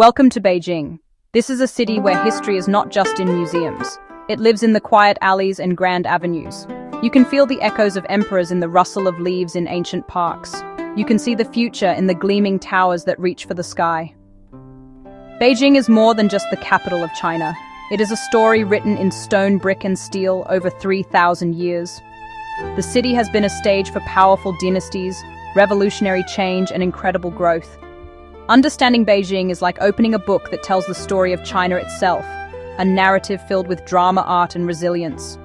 Welcome to Beijing. This is a city where history is not just in museums. It lives in the quiet alleys and grand avenues. You can feel the echoes of emperors in the rustle of leaves in ancient parks. You can see the future in the gleaming towers that reach for the sky. Beijing is more than just the capital of China. It is a story written in stone, brick, and steel over 3,000 years. The city has been a stage for powerful dynasties, revolutionary change, and incredible growth. Understanding Beijing is like opening a book that tells the story of China itself, a narrative filled with drama, art, and resilience.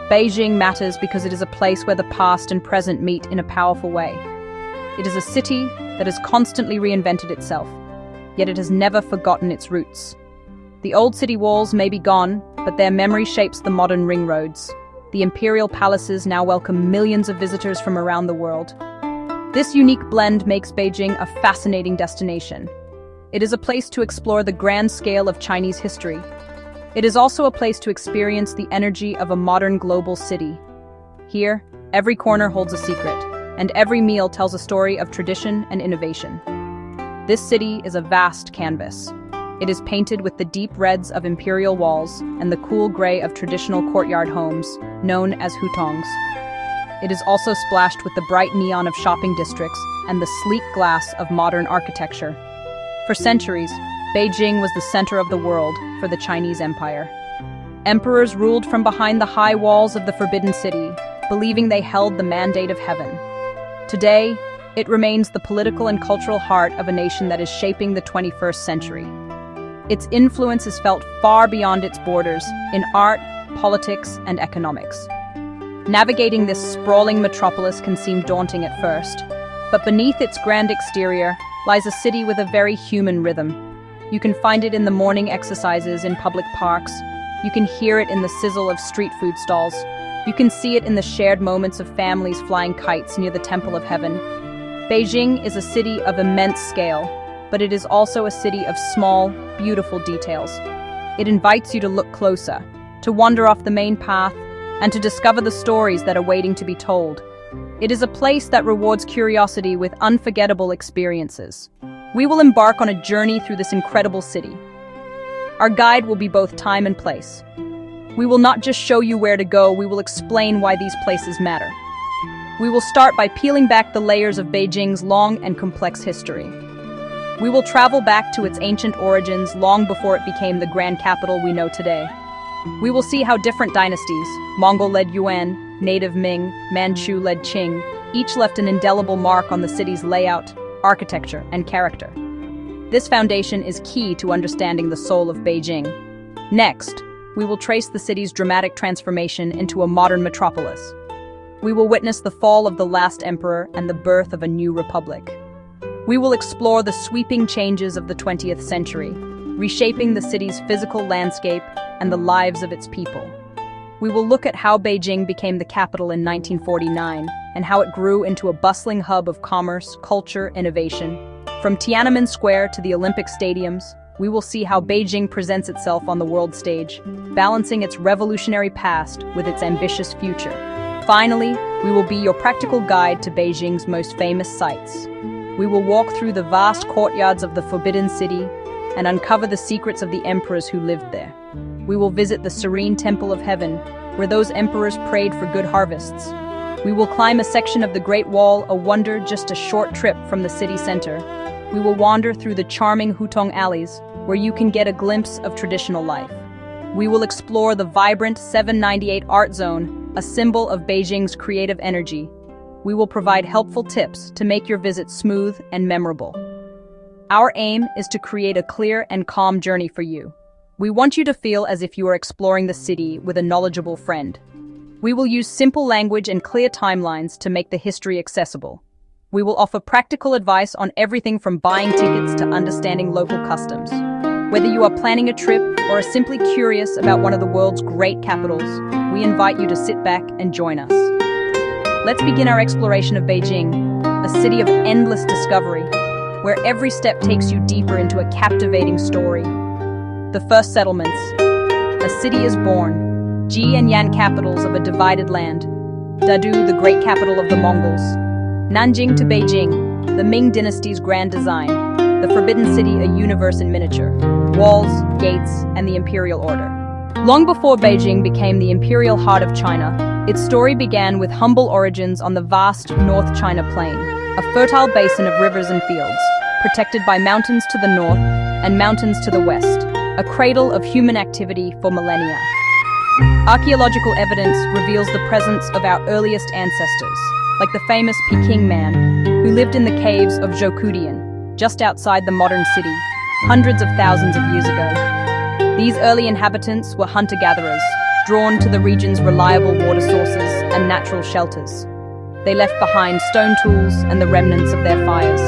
Beijing matters because it is a place where the past and present meet in a powerful way. It is a city that has constantly reinvented itself, yet it has never forgotten its roots. The old city walls may be gone, but their memory shapes the modern ring roads. The imperial palaces now welcome millions of visitors from around the world. This unique blend makes Beijing a fascinating destination. It is a place to explore the grand scale of Chinese history. It is also a place to experience the energy of a modern global city. Here, every corner holds a secret, and every meal tells a story of tradition and innovation. This city is a vast canvas. It is painted with the deep reds of imperial walls and the cool gray of traditional courtyard homes, known as hutongs. It is also splashed with the bright neon of shopping districts and the sleek glass of modern architecture. For centuries, Beijing was the center of the world for the Chinese Empire. Emperors ruled from behind the high walls of the Forbidden City, believing they held the mandate of heaven. Today, it remains the political and cultural heart of a nation that is shaping the 21st century. Its influence is felt far beyond its borders in art, politics, and economics. Navigating this sprawling metropolis can seem daunting at first, but beneath its grand exterior lies a city with a very human rhythm. You can find it in the morning exercises in public parks. You can hear it in the sizzle of street food stalls. You can see it in the shared moments of families flying kites near the Temple of Heaven. Beijing is a city of immense scale, but it is also a city of small, beautiful details. It invites you to look closer, to wander off the main path, and to discover the stories that are waiting to be told. It is a place that rewards curiosity with unforgettable experiences. We will embark on a journey through this incredible city. Our guide will be both time and place. We will not just show you where to go, we will explain why these places matter. We will start by peeling back the layers of Beijing's long and complex history. We will travel back to its ancient origins long before it became the grand capital we know today. We will see how different dynasties, Mongol-led Yuan, native Ming, Manchu-led Qing, each left an indelible mark on the city's layout, architecture, and character. This foundation is key to understanding the soul of Beijing. Next, we will trace the city's dramatic transformation into a modern metropolis. We will witness the fall of the last emperor and the birth of a new republic. We will explore the sweeping changes of the 20th century, reshaping the city's physical landscape and the lives of its people. We will look at how Beijing became the capital in 1949 and how it grew into a bustling hub of commerce, culture, innovation. From Tiananmen Square to the Olympic stadiums, we will see how Beijing presents itself on the world stage, balancing its revolutionary past with its ambitious future. Finally, we will be your practical guide to Beijing's most famous sites. We will walk through the vast courtyards of the Forbidden City and uncover the secrets of the emperors who lived there. We will visit the serene Temple of Heaven, where those emperors prayed for good harvests. We will climb a section of the Great Wall, a wonder just a short trip from the city center. We will wander through the charming hutong alleys, where you can get a glimpse of traditional life. We will explore the vibrant 798 Art Zone, a symbol of Beijing's creative energy. We will provide helpful tips to make your visit smooth and memorable. Our aim is to create a clear and calm journey for you. We want you to feel as if you are exploring the city with a knowledgeable friend. We will use simple language and clear timelines to make the history accessible. We will offer practical advice on everything from buying tickets to understanding local customs. Whether you are planning a trip or are simply curious about one of the world's great capitals, we invite you to sit back and join us. Let's begin our exploration of Beijing, a city of endless discovery, where every step takes you deeper into a captivating story. The first settlements. A city is born. Ji and Yan, capitals of a divided land. Dadu, the great capital of the Mongols. Nanjing to Beijing, the Ming dynasty's grand design. the Forbidden City a universe in miniature, walls, gates, and the imperial order. Long before Beijing became the imperial heart of China, its story began with humble origins on the vast North China Plain, a fertile basin of rivers and fields, protected by mountains to the north and mountains to the west, a cradle of human activity for millennia. Archaeological evidence reveals the presence of our earliest ancestors, like the famous Peking man, who lived in the caves of Zhoukoudian, just outside the modern city, hundreds of thousands of years ago. These early inhabitants were hunter-gatherers, drawn to the region's reliable water sources and natural shelters. They left behind stone tools and the remnants of their fires.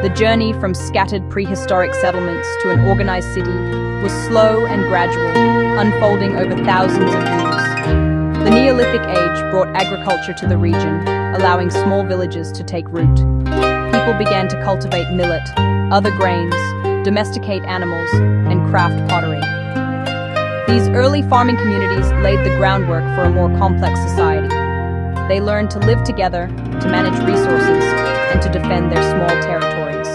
The journey from scattered prehistoric settlements to an organized city was slow and gradual, unfolding over thousands of years. The Neolithic age brought agriculture to the region, allowing small villages to take root. People began to cultivate millet, other grains, domesticate animals, and craft pottery. These early farming communities laid the groundwork for a more complex society. They learned to live together, to manage resources, and to defend their small territories.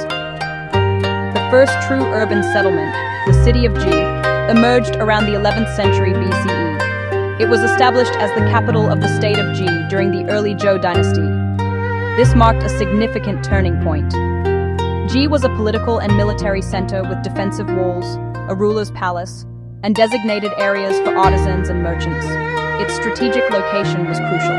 The first true urban settlement, the city of Ji, emerged around the 11th century BCE. It was established as the capital of the state of Ji during the early Zhou dynasty. This marked a significant turning point. Ji was a political and military center with defensive walls, a ruler's palace, and designated areas for artisans and merchants. Its strategic location was crucial.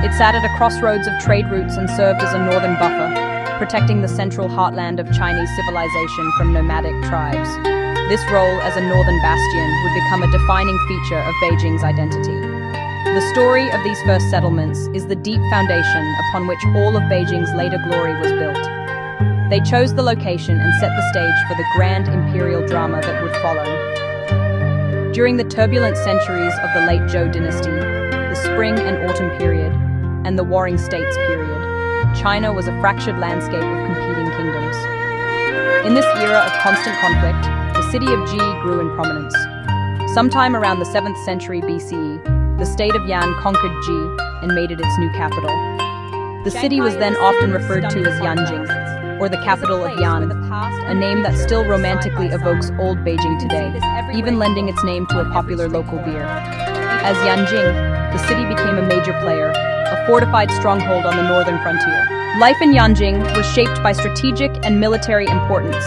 It sat at a crossroads of trade routes and served as a northern buffer, protecting the central heartland of Chinese civilization from nomadic tribes. This role as a northern bastion would become a defining feature of Beijing's identity. The story of these first settlements is the deep foundation upon which all of Beijing's later glory was built. They chose the location and set the stage for the grand imperial drama that would follow. During the turbulent centuries of the late Zhou dynasty, the Spring and Autumn period, and the Warring States period, China was a fractured landscape of competing kingdoms. In this era of constant conflict, the city of Ji grew in prominence. Sometime around the 7th century BCE, the state of Yan conquered Ji and made it its new capital. The city was then often referred to as Yanjing, or the capital of Yan, a name that still romantically evokes old Beijing today, even lending its name to a popular local beer. As Yanjing, the city became a major player, a fortified stronghold on the northern frontier. Life in Yanjing was shaped by strategic and military importance.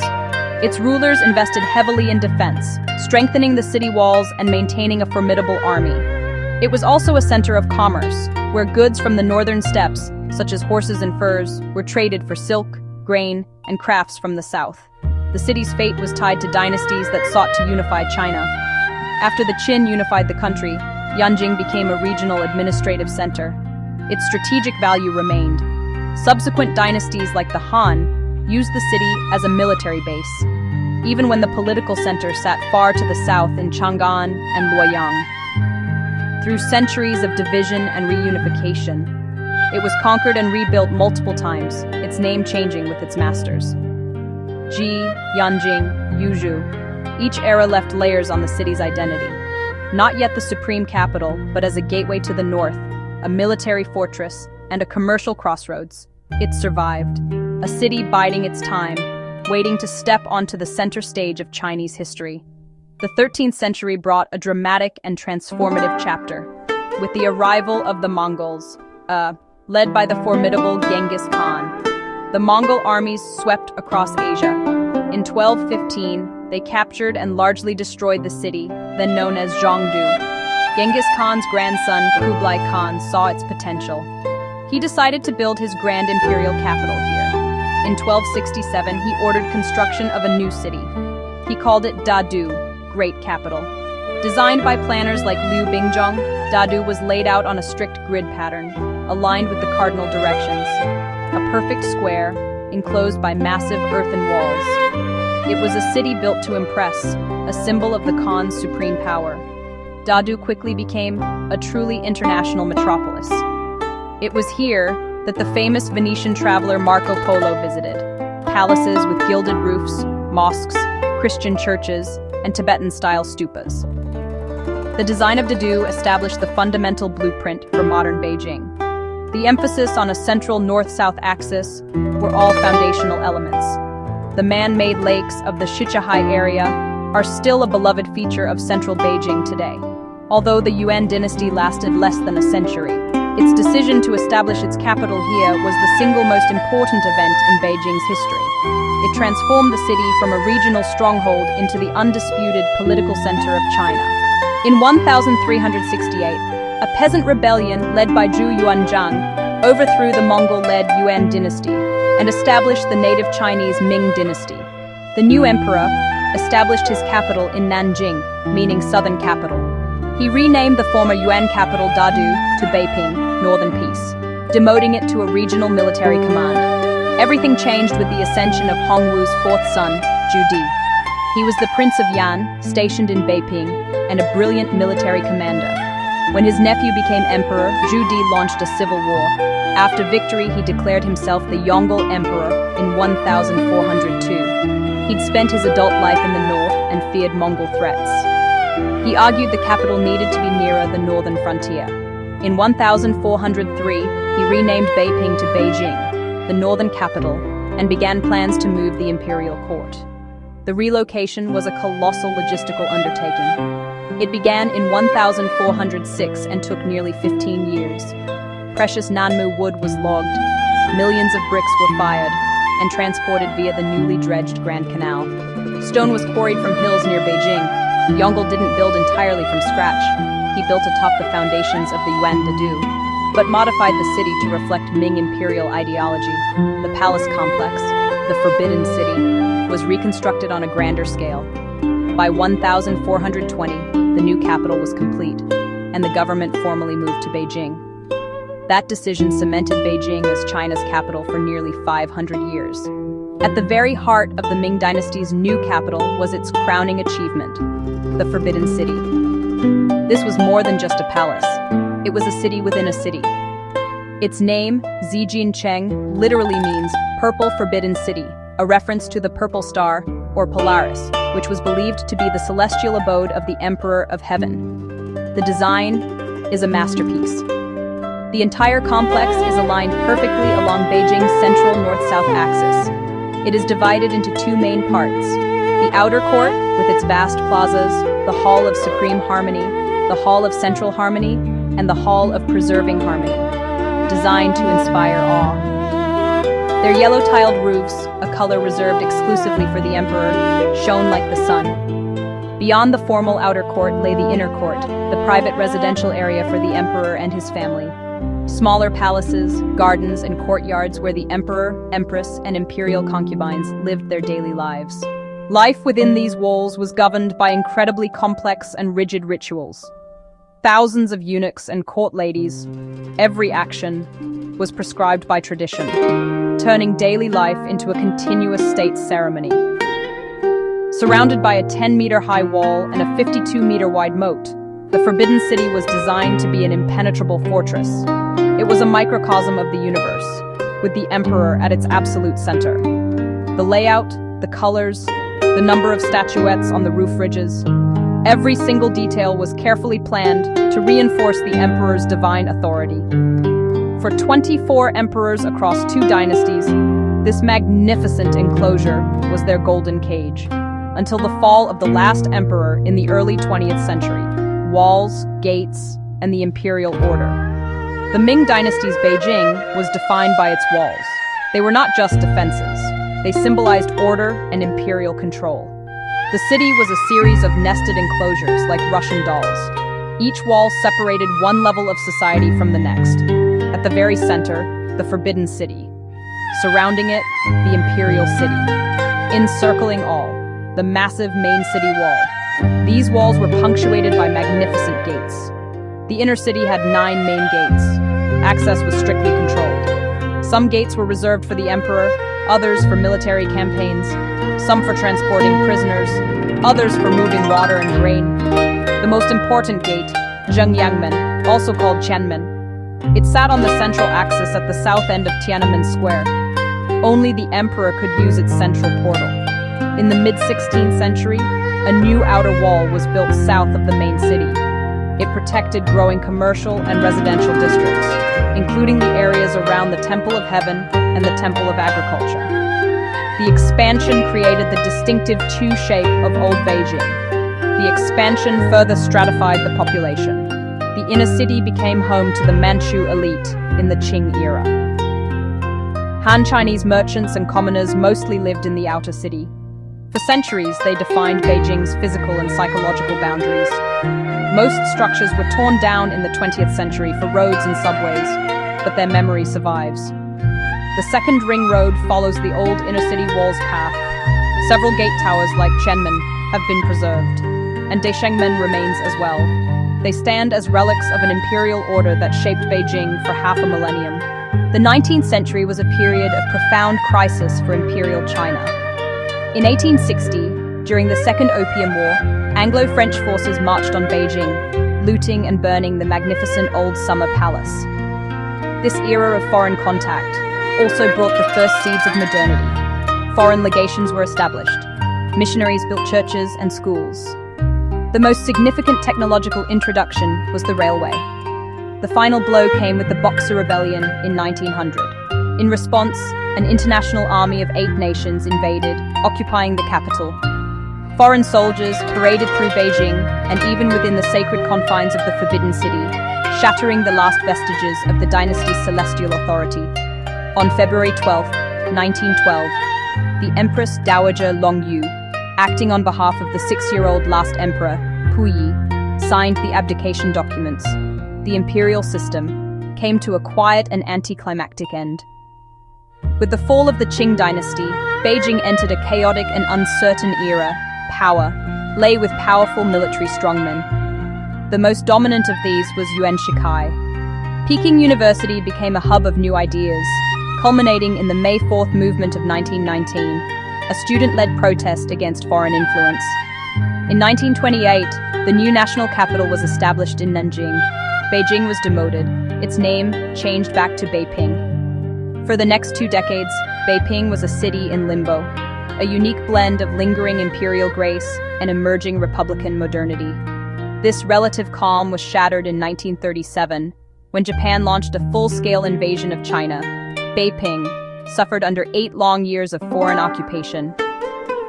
Its rulers invested heavily in defense, strengthening the city walls and maintaining a formidable army. It was also a center of commerce, where goods from the northern steppes, such as horses and furs, were traded for silk, grain, and crafts from the south. The city's fate was tied to dynasties that sought to unify China. After the Qin unified the country, Yanjing became a regional administrative center. Its strategic value remained. Subsequent dynasties like the Han used the city as a military base, even when the political center sat far to the south in Chang'an and Luoyang. Through centuries of division and reunification, it was conquered and rebuilt multiple times, its name changing with its masters. Ji, Yanjing, Yuzhou. Each era left layers on the city's identity. Not yet the supreme capital, but as a gateway to the north, a military fortress, and a commercial crossroads, it survived. A city biding its time, waiting to step onto the center stage of Chinese history. The 13th century brought a dramatic and transformative chapter, with the arrival of the Mongols, led by the formidable Genghis Khan. The Mongol armies swept across Asia. In 1215, they captured and largely destroyed the city, then known as Zhongdu. Genghis Khan's grandson, Kublai Khan, saw its potential. He decided to build his grand imperial capital here. In 1267, he ordered construction of a new city. He called it Dadu, Great Capital. Designed by planners like Liu Bingjong, Dadu was laid out on a strict grid pattern, aligned with the cardinal directions. A perfect square, enclosed by massive earthen walls. It was a city built to impress, a symbol of the Khan's supreme power. Dadu quickly became a truly international metropolis. It was here that the famous Venetian traveler Marco Polo visited. Palaces with gilded roofs, mosques, Christian churches, and Tibetan-style stupas. The design of Dadu established the fundamental blueprint for modern Beijing. The emphasis on a central north-south axis were all foundational elements. The man-made lakes of the Shichahai area are still a beloved feature of central Beijing today. Although the Yuan dynasty lasted less than a century, its decision to establish its capital here was the single most important event in Beijing's history. It transformed the city from a regional stronghold into the undisputed political center of China. In 1368, a peasant rebellion led by Zhu Yuanzhang overthrew the Mongol-led Yuan dynasty and established the native Chinese Ming dynasty. The new emperor established his capital in Nanjing, meaning southern capital. He renamed the former Yuan capital Dadu to Beiping, Northern Peace, demoting it to a regional military command. Everything changed with the ascension of Hongwu's fourth son, Zhu Di. He was the Prince of Yan, stationed in Beiping, and a brilliant military commander. When his nephew became emperor, Zhu Di launched a civil war. After victory, he declared himself the Yongle Emperor in 1402. He'd spent his adult life in the north and feared Mongol threats. He argued the capital needed to be nearer the northern frontier. In 1403, he renamed Beiping to Beijing, the northern capital, and began plans to move the imperial court. The relocation was a colossal logistical undertaking. It began in 1406 and took nearly 15 years. Precious Nanmu wood was logged, millions of bricks were fired, and transported via the newly dredged Grand Canal. Stone was quarried from hills near Beijing. Yongle didn't build entirely from scratch. He built atop the foundations of the Yuan Dadu, but modified the city to reflect Ming imperial ideology. The palace complex, the Forbidden City, was reconstructed on a grander scale. By 1420, the new capital was complete, and the government formally moved to Beijing. That decision cemented Beijing as China's capital for nearly 500 years. At the very heart of the Ming Dynasty's new capital was its crowning achievement, the Forbidden City. This was more than just a palace. It was a city within a city. Its name, Zijincheng, literally means Purple Forbidden City, a reference to the purple star, or Polaris, which was believed to be the celestial abode of the Emperor of Heaven. The design is a masterpiece. The entire complex is aligned perfectly along Beijing's central north-south axis. It is divided into two main parts: the outer court, with its vast plazas, the Hall of Supreme Harmony, the Hall of Central Harmony, and the Hall of Preserving Harmony, designed to inspire awe. Their yellow-tiled roofs, a color reserved exclusively for the emperor, shone like the sun. Beyond the formal outer court lay the inner court, the private residential area for the emperor and his family. Smaller palaces, gardens, and courtyards where the emperor, empress, and imperial concubines lived their daily lives. Life within these walls was governed by incredibly complex and rigid rituals. Thousands of eunuchs and court ladies, every action was prescribed by tradition, turning daily life into a continuous state ceremony. Surrounded by a 10-meter-high wall and a 52-meter-wide moat, the Forbidden City was designed to be an impenetrable fortress. It was a microcosm of the universe, with the emperor at its absolute center. The layout, the colors, the number of statuettes on the roof ridges, every single detail was carefully planned to reinforce the emperor's divine authority. For 24 emperors across 2 dynasties, this magnificent enclosure was their golden cage, until the fall of the last emperor in the early 20th century. Walls, gates, and the imperial order. The Ming dynasty's Beijing was defined by its walls. They were not just defenses. They symbolized order and imperial control. The city was a series of nested enclosures like Russian dolls. Each wall separated one level of society from the next. At the very center, the Forbidden City. Surrounding it, the Imperial City. Encircling all, the massive main city wall. These walls were punctuated by magnificent gates. The inner city had 9 main gates. Access was strictly controlled. Some gates were reserved for the emperor, others for military campaigns, some for transporting prisoners, others for moving water and grain. The most important gate, Zhengyangmen, also called Qianmen, it sat on the central axis at the south end of Tiananmen Square. Only the emperor could use its central portal. In the mid-16th century, a new outer wall was built south of the main city. It protected growing commercial and residential districts, including the areas around the Temple of Heaven and the Temple of Agriculture. The expansion created the distinctive Q shape of Old Beijing. The expansion further stratified the population. The inner city became home to the Manchu elite in the Qing era. Han Chinese merchants and commoners mostly lived in the outer city. For centuries, they defined Beijing's physical and psychological boundaries. Most structures were torn down in the 20th century for roads and subways, but their memory survives. The second ring road follows the old inner-city walls path. Several gate towers like Qianmen have been preserved, and Deshengmen remains as well. They stand as relics of an imperial order that shaped Beijing for half a millennium. The 19th century was a period of profound crisis for imperial China. In 1860, during the Second Opium War, Anglo-French forces marched on Beijing, looting and burning the magnificent old summer palace. This era of foreign contact also brought the first seeds of modernity. Foreign legations were established. Missionaries built churches and schools. The most significant technological introduction was the railway. The final blow came with the Boxer Rebellion in 1900. In response, an international army of 8 nations invaded, occupying the capital. Foreign soldiers paraded through Beijing and even within the sacred confines of the Forbidden City, shattering the last vestiges of the dynasty's celestial authority. On February 12, 1912, the Empress Dowager Longyu, acting on behalf of the 6-year-old last emperor, Puyi, signed the abdication documents. The imperial system came to a quiet and anticlimactic end. With the fall of the Qing dynasty, Beijing entered a chaotic and uncertain era. Power lay with powerful military strongmen. The most dominant of these was Yuan Shikai. Peking University became a hub of new ideas, culminating in the May 4th movement of 1919, a student-led protest against foreign influence. In 1928, the new national capital was established in Nanjing. Beijing was demoted. Its name changed back to Beiping. For the next 2 decades, Beiping was a city in limbo, a unique blend of lingering imperial grace and emerging republican modernity. This relative calm was shattered in 1937, when Japan launched a full-scale invasion of China. Beiping suffered under 8 long years of foreign occupation.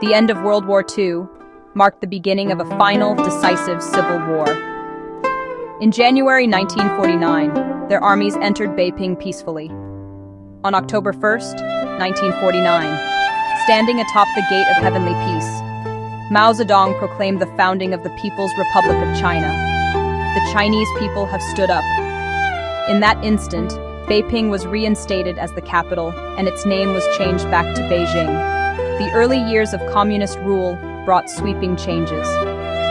The end of World War II marked the beginning of a final, decisive civil war. In January 1949, their armies entered Beiping peacefully. On October 1st, 1949, standing atop the Gate of Heavenly Peace, Mao Zedong proclaimed the founding of the People's Republic of China. The Chinese people have stood up. In that instant, Beiping was reinstated as the capital, and its name was changed back to Beijing. The early years of communist rule brought sweeping changes.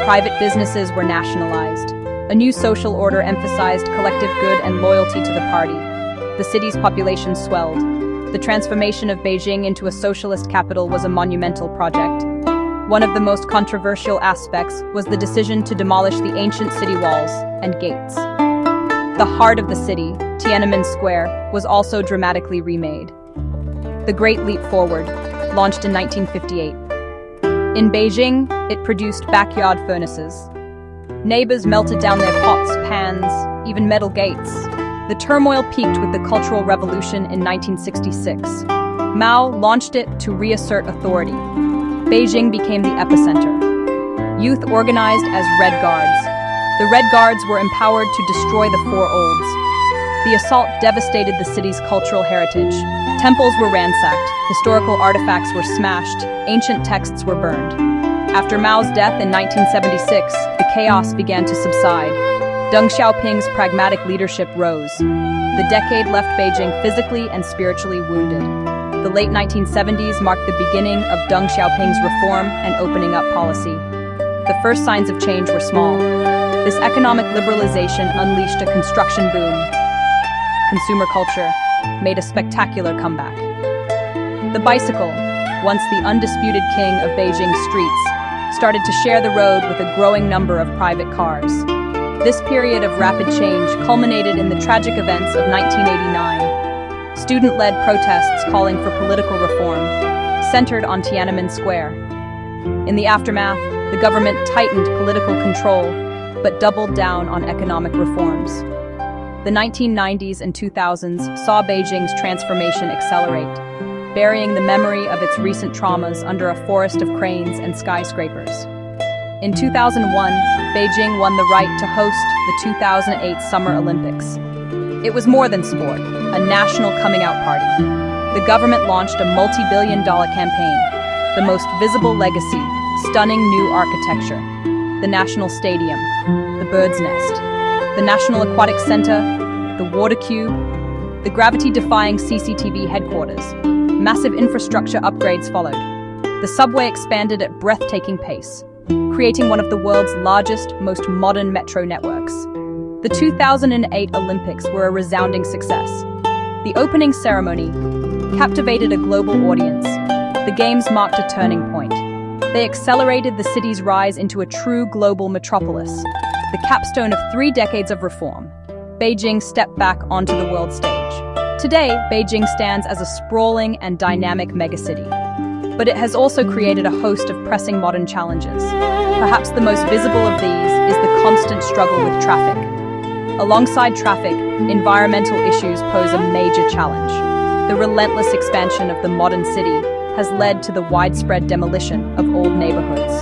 Private businesses were nationalized. A new social order emphasized collective good and loyalty to the party. The city's population swelled. The transformation of Beijing into a socialist capital was a monumental project. One of the most controversial aspects was the decision to demolish the ancient city walls and gates. The heart of the city, Tiananmen Square, was also dramatically remade. The Great Leap Forward, launched in 1958. In Beijing, it produced backyard furnaces. Neighbors melted down their pots, pans, even metal gates. The turmoil peaked with the Cultural Revolution in 1966. Mao launched it to reassert authority. Beijing became the epicenter. Youth organized as Red Guards. The Red Guards were empowered to destroy the Four Olds. The assault devastated the city's cultural heritage. Temples were ransacked, historical artifacts were smashed, ancient texts were burned. After Mao's death in 1976, the chaos began to subside. Deng Xiaoping's pragmatic leadership rose. The decade left Beijing physically and spiritually wounded. The late 1970s marked the beginning of Deng Xiaoping's reform and opening up policy. The first signs of change were small. This economic liberalization unleashed a construction boom. Consumer culture made a spectacular comeback. The bicycle, once the undisputed king of Beijing's streets, started to share the road with a growing number of private cars. This period of rapid change culminated in the tragic events of 1989. Student-led protests calling for political reform, centered on Tiananmen Square. In the aftermath, the government tightened political control, but doubled down on economic reforms. The 1990s and 2000s saw Beijing's transformation accelerate. burying the memory of its recent traumas under a forest of cranes and skyscrapers. In 2001, Beijing won the right to host the 2008 Summer Olympics. It was more than sport, a national coming-out party. The government launched a multi-billion-dollar campaign, the most visible legacy, stunning new architecture, the National Stadium, the Bird's Nest, the National Aquatic Center, the Water Cube, the gravity-defying CCTV headquarters. Massive infrastructure upgrades followed. The subway expanded at breathtaking pace, creating one of the world's largest, most modern metro networks. The 2008 Olympics were a resounding success. The opening ceremony captivated a global audience. The Games marked a turning point. They accelerated the city's rise into a true global metropolis. The capstone of 3 decades of reform, Beijing stepped back onto the world stage. Today, Beijing stands as a sprawling and dynamic megacity. But it has also created a host of pressing modern challenges. Perhaps the most visible of these is the constant struggle with traffic. Alongside traffic, environmental issues pose a major challenge. The relentless expansion of the modern city has led to the widespread demolition of old neighborhoods.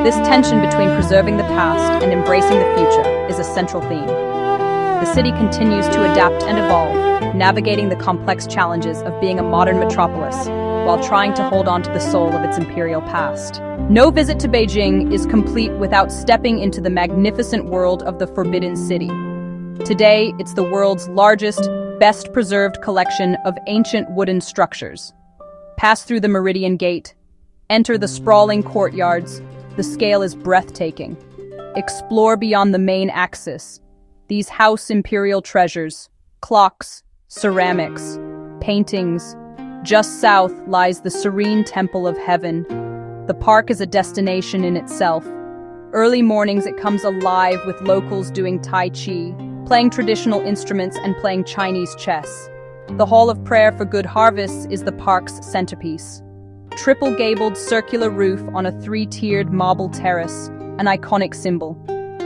This tension between preserving the past and embracing the future is a central theme. The city continues to adapt and evolve, navigating the complex challenges of being a modern metropolis while trying to hold on to the soul of its imperial past. No visit to Beijing is complete without stepping into the magnificent world of the Forbidden City. Today, it's the world's largest, best-preserved collection of ancient wooden structures. Pass through the Meridian Gate, enter the sprawling courtyards. The scale is breathtaking. Explore beyond the main axis. These house imperial treasures, clocks, ceramics, paintings. Just south lies the serene Temple of Heaven. The park is a destination in itself. Early mornings it comes alive with locals doing Tai Chi, playing traditional instruments and playing Chinese chess. The Hall of Prayer for Good Harvests is the park's centerpiece. Triple-gabled circular roof on a 3-tiered marble terrace, an iconic symbol.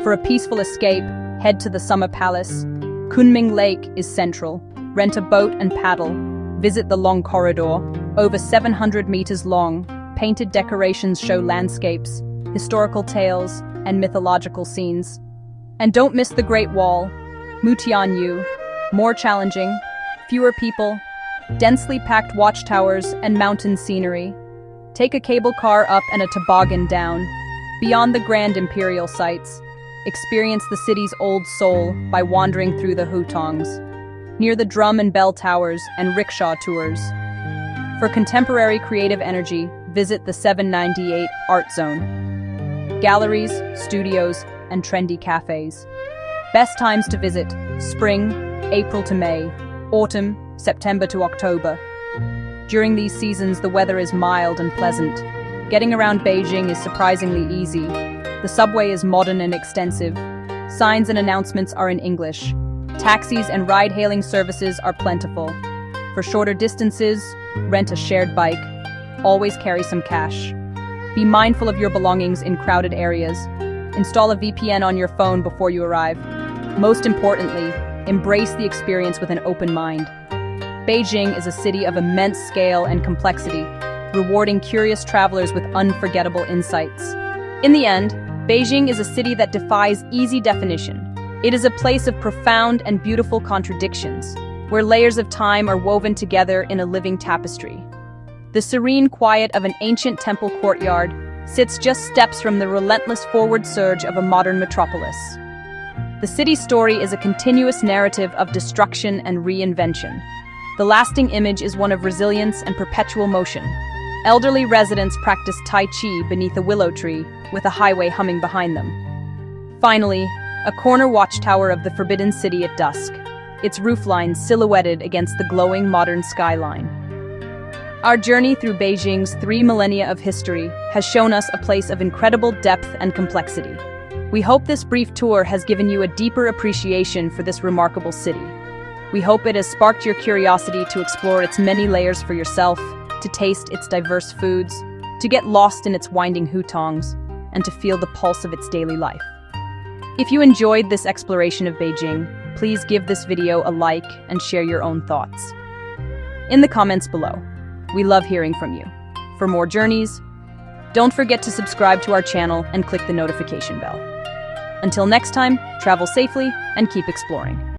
For a peaceful escape, head to the Summer Palace. Kunming Lake is central. Rent a boat and paddle. Visit the long corridor, over 700 meters long. Painted decorations show landscapes, historical tales, and mythological scenes. And don't miss the Great Wall, Mutianyu, more challenging, fewer people, densely packed watchtowers and mountain scenery. Take a cable car up and a toboggan down. Beyond the grand imperial sites, experience the city's old soul by wandering through the hutongs, near the drum and bell towers and rickshaw tours. For contemporary creative energy, visit the 798 Art Zone. Galleries, studios, and trendy cafes. Best times to visit: spring, April to May, autumn, September to October. During these seasons, the weather is mild and pleasant. Getting around Beijing is surprisingly easy. The subway is modern and extensive. Signs and announcements are in English. Taxis and ride-hailing services are plentiful. For shorter distances, rent a shared bike. Always carry some cash. Be mindful of your belongings in crowded areas. Install a VPN on your phone before you arrive. Most importantly, embrace the experience with an open mind. Beijing is a city of immense scale and complexity, rewarding curious travelers with unforgettable insights. In the end, Beijing is a city that defies easy definition. It is a place of profound and beautiful contradictions, where layers of time are woven together in a living tapestry. The serene quiet of an ancient temple courtyard sits just steps from the relentless forward surge of a modern metropolis. The city's story is a continuous narrative of destruction and reinvention. The lasting image is one of resilience and perpetual motion. Elderly residents practice Tai Chi beneath a willow tree, with a highway humming behind them. Finally, a corner watchtower of the Forbidden City at dusk, its roofline silhouetted against the glowing modern skyline. Our journey through Beijing's 3 millennia of history has shown us a place of incredible depth and complexity. We hope this brief tour has given you a deeper appreciation for this remarkable city. We hope it has sparked your curiosity to explore its many layers for yourself, to taste its diverse foods, to get lost in its winding hutongs, and to feel the pulse of its daily life. If you enjoyed this exploration of Beijing, please give this video a like and share your own thoughts. In the comments below, We love hearing from you. For more journeys, don't forget to subscribe to our channel and click the notification bell. Until next time, travel safely and keep exploring.